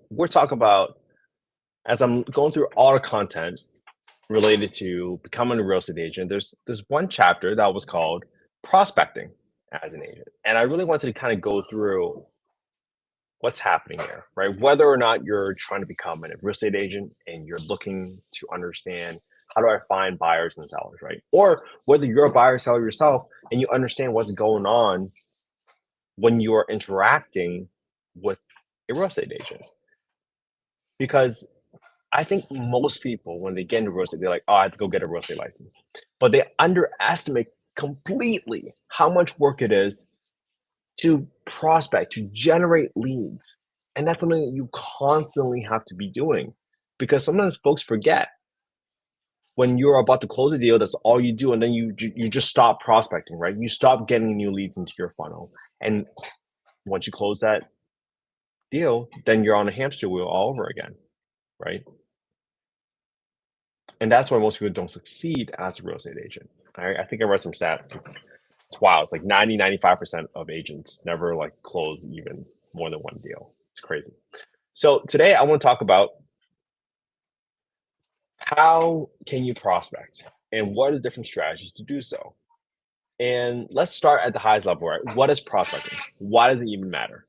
we're talking about as I'm going through all the content related to becoming a real estate agent, there's one chapter that was called prospecting as an agent. And I really wanted to kind of go through what's happening here, right? Whether or not you're trying to become a real estate agent and you're looking to understand how do I find buyers and sellers, right? Or whether you're a buyer or seller yourself and you understand what's going on when you are interacting with a real estate agent. Because I think most people, when they get into real estate, they're like, "Oh, I have to go get a real estate license." But they underestimate completely how much work it is to prospect, to generate leads. And that's something that you constantly have to be doing because sometimes folks forget when you're about to close a deal, that's all you do. And then you just stop prospecting, right? You stop getting new leads into your funnel. And once you close that deal, then you're on a hamster wheel all over again, right? And that's why most people don't succeed as a real estate agent. I think I read some stat. It's wild. It's like 95% of agents never like close even more than one deal. It's crazy. So today I want to talk about how can you prospect and what are the different strategies to do so. And let's start at the highest level, right? What is prospecting? Why does it even matter?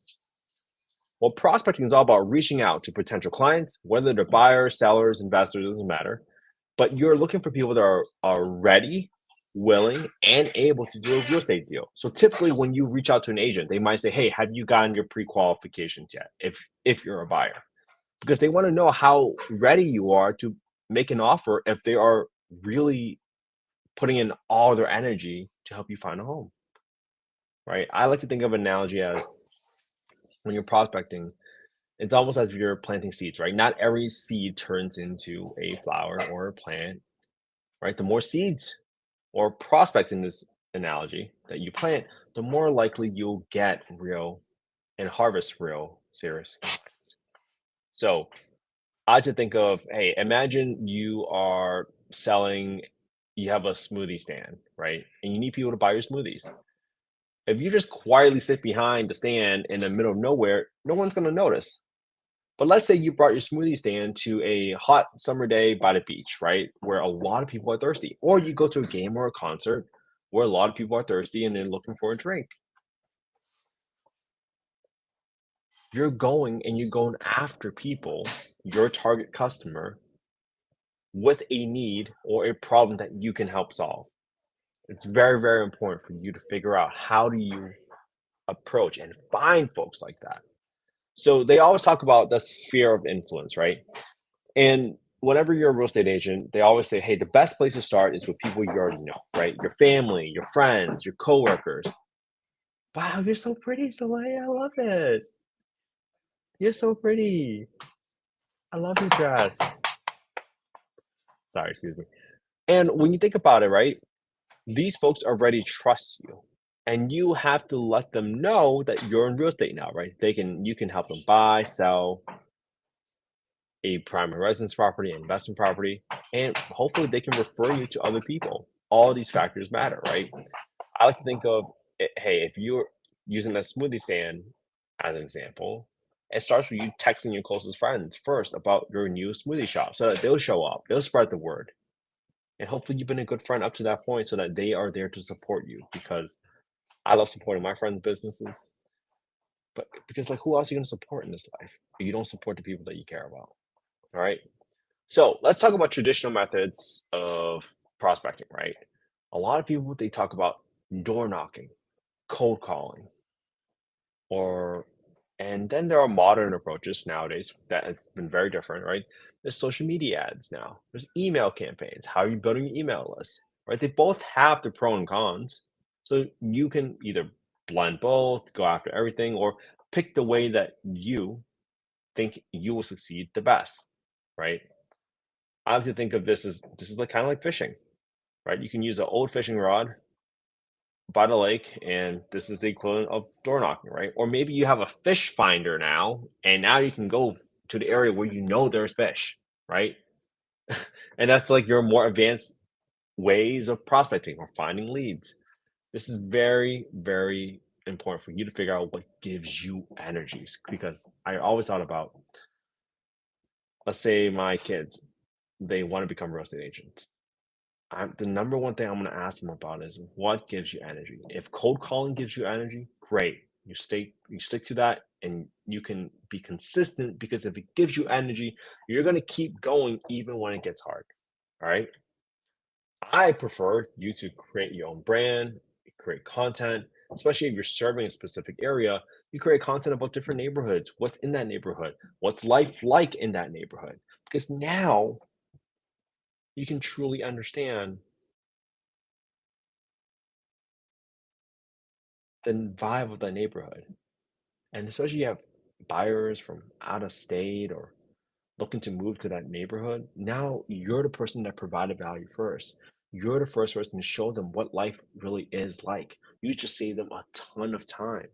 Well, prospecting is all about reaching out to potential clients, whether they're buyers, sellers, investors, doesn't matter. But you're looking for people that are ready, willing, and able to do a real estate deal. So typically when you reach out to an agent, they might say, "Hey, have you gotten your pre-qualifications yet?" If you're a buyer. Because they want to know how ready you are to make an offer if they are really putting in all their energy to help you find a home. Right? I like to think of an analogy as when you're prospecting, it's almost as if you're planting seeds, right? Not every seed turns into a flower or a plant, right? The more seeds or prospects in this analogy that you plant, the more likely you'll get real and harvest real serious clients. So I like to think of, hey, imagine you are selling, you have a smoothie stand, right? And you need people to buy your smoothies. If you just quietly sit behind the stand in the middle of nowhere, no one's going to notice. But let's say you brought your smoothie stand to a hot summer day by the beach, right? Where a lot of people are thirsty. Or you go to a game or a concert where a lot of people are thirsty and they're looking for a drink. You're going and you're going after people, your target customer, with a need or a problem that you can help solve. It's very, very important for you to figure out how do you approach and find folks like that. So they always talk about the sphere of influence, right? And whenever you're a real estate agent, they always say, hey, the best place to start is with people you already know, right? Your family, your friends, your coworkers. Wow, you're so pretty, Soleil. I love it. You're so pretty. I love your dress. Sorry, excuse me. And when you think about it, right, these folks already trust you. And you have to let them know that you're in real estate now, right? You can help them buy, sell a primary residence property, investment property, and hopefully they can refer you to other people. All of these factors matter, right? I like to think of it, hey, if you're using a smoothie stand as an example, it starts with you texting your closest friends first about your new smoothie shop so that they'll show up, they'll spread the word. And hopefully you've been a good friend up to that point so that they are there to support you because I love supporting my friends' businesses. But because like who else are you gonna support in this life? If you don't support the people that you care about. All right. So let's talk about traditional methods of prospecting, right? A lot of people they talk about door knocking, cold calling, or and then there are modern approaches nowadays that has been very different, right? There's social media ads now. There's email campaigns. How are you building your email list? Right? They both have the pro and cons. So you can either blend both, go after everything, or pick the way that you think you will succeed the best, right? I like to think of this is like kind of like fishing, right? You can use an old fishing rod by the lake, and this is the equivalent of door knocking, right? Or maybe you have a fish finder now, and now you can go to the area where you know there's fish, right? And that's like your more advanced ways of prospecting or finding leads. This is very, very important for you to figure out what gives you energies. Because I always thought about, let's say my kids, they want to become real estate agents. The number one thing I'm going to ask them about is what gives you energy. If cold calling gives you energy, great. You stick to that, and you can be consistent, because if it gives you energy, you're going to keep going even when it gets hard. All right. I prefer you to create your own brand, create content, especially if you're serving a specific area. You create content about different neighborhoods, what's in that neighborhood, what's life like in that neighborhood, because now you can truly understand the vibe of that neighborhood. And especially you have buyers from out of state or looking to move to that neighborhood. Now you're the person that provided value first. You're the first person to show them what life really is like. You just save them a ton of time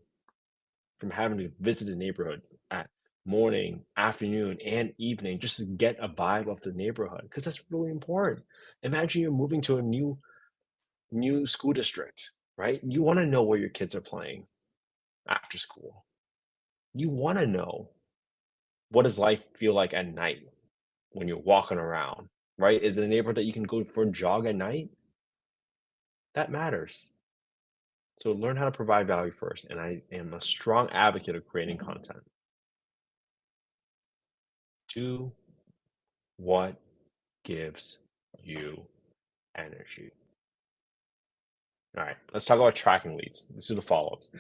from having to visit the neighborhood at morning, afternoon, and evening just to get a vibe of the neighborhood, because that's really important. Imagine you're moving to a new school district, right? You want to know where your kids are playing after school. You want to know what does life feel like at night when you're walking around, right? Is it a neighborhood that you can go for a jog at night? That matters. So learn how to provide value first. And I am a strong advocate of creating content. Do what gives you energy. All right, let's talk about tracking leads. This is the follow-ups.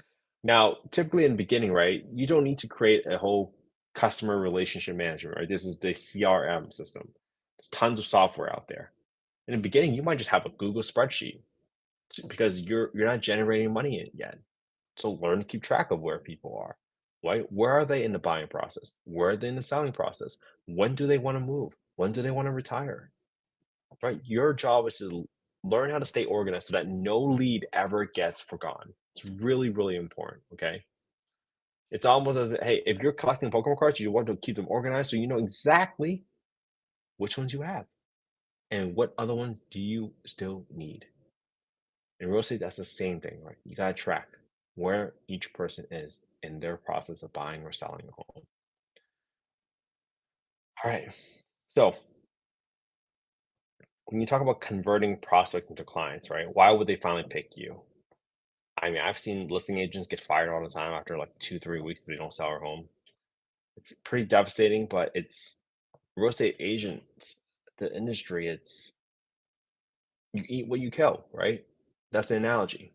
Now, typically in the beginning, right, you don't need to create a whole customer relationship management, right? This is the CRM system. There's tons of software out there. In the beginning, you might just have a Google spreadsheet because you're not generating money yet. So learn to keep track of where people are. Right? Where are they in the buying process? Where are they in the selling process? When do they want to move? When do they want to retire? Right? Your job is to learn how to stay organized so that no lead ever gets forgotten. It's really, really important. Okay. It's almost as hey, if you're collecting Pokemon cards, you want to keep them organized so you know exactly which ones you have and what other ones do you still need. In real estate, that's the same thing, right? You gotta track where each person is in their process of buying or selling a home. All right. So when you talk about converting prospects into clients, right? Why would they finally pick you? I mean, I've seen listing agents get fired all the time after like 2, 3 weeks if they don't sell their home. It's pretty devastating, but it's real estate agents, the industry, it's you eat what you kill, right? That's the analogy.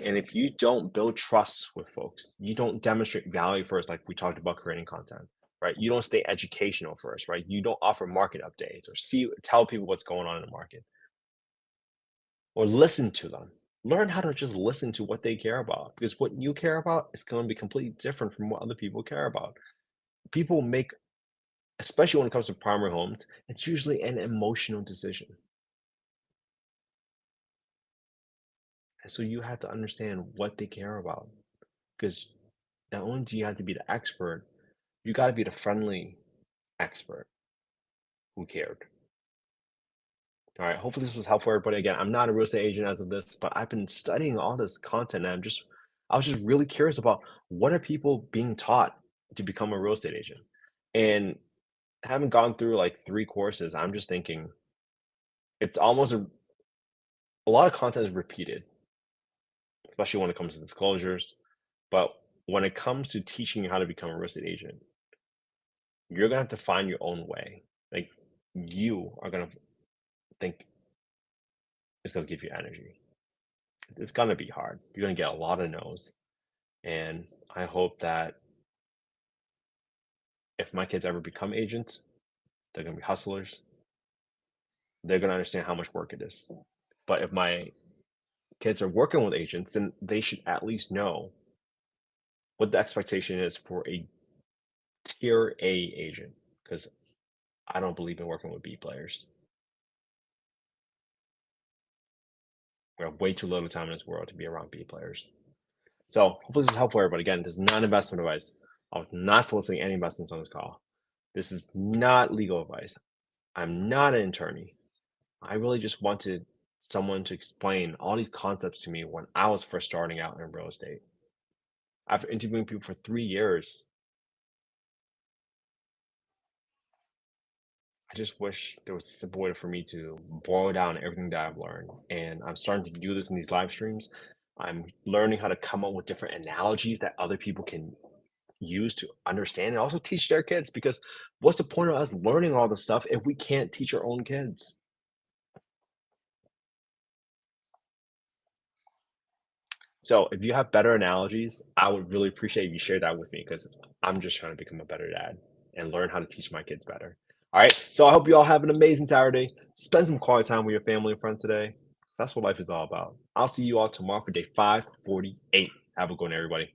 And if you don't build trust with folks, you don't demonstrate value first, like we talked about creating content, right? You don't stay educational first, right? You don't offer market updates or tell people what's going on in the market or listen to them. Learn how to just listen to what they care about, because what you care about is going to be completely different from what other people care about. People make, especially when it comes to primary homes, it's usually an emotional decision. And so you have to understand what they care about, because not only do you have to be the expert, you got to be the friendly expert who cared. All right. Hopefully this was helpful, everybody. Again, I'm not a real estate agent as of this, but I've been studying all this content, and I was just really curious about what are people being taught to become a real estate agent. And having gone through like 3 courses, I'm just thinking it's almost a lot of content is repeated, especially when it comes to disclosures. But when it comes to teaching you how to become a real estate agent, you're gonna have to find your own way. Like you are gonna think it's gonna give you energy. It's gonna be hard. You're gonna get a lot of no's. And I hope that if my kids ever become agents, they're gonna be hustlers. They're gonna understand how much work it is. But if my kids are working with agents, then they should at least know what the expectation is for a tier A agent. Because I don't believe in working with B players. We have way too little time in this world to be around B players. So hopefully this is helpful, everybody. Again, this is not investment advice. I'm not soliciting any investments on this call. This is not legal advice. I'm not an attorney. I really just wanted someone to explain all these concepts to me when I was first starting out in real estate. after interviewing people for 3 years. I just wish there was a simple way for me to boil down everything that I've learned. And I'm starting to do this in these live streams. I'm learning how to come up with different analogies that other people can use to understand and also teach their kids. Because what's the point of us learning all this stuff if we can't teach our own kids? So if you have better analogies, I would really appreciate if you share that with me because I'm just trying to become a better dad and learn how to teach my kids better. All right. So I hope you all have an amazing Saturday. Spend some quality time with your family and friends today. That's what life is all about. I'll see you all tomorrow for day 548. Have a good one, everybody.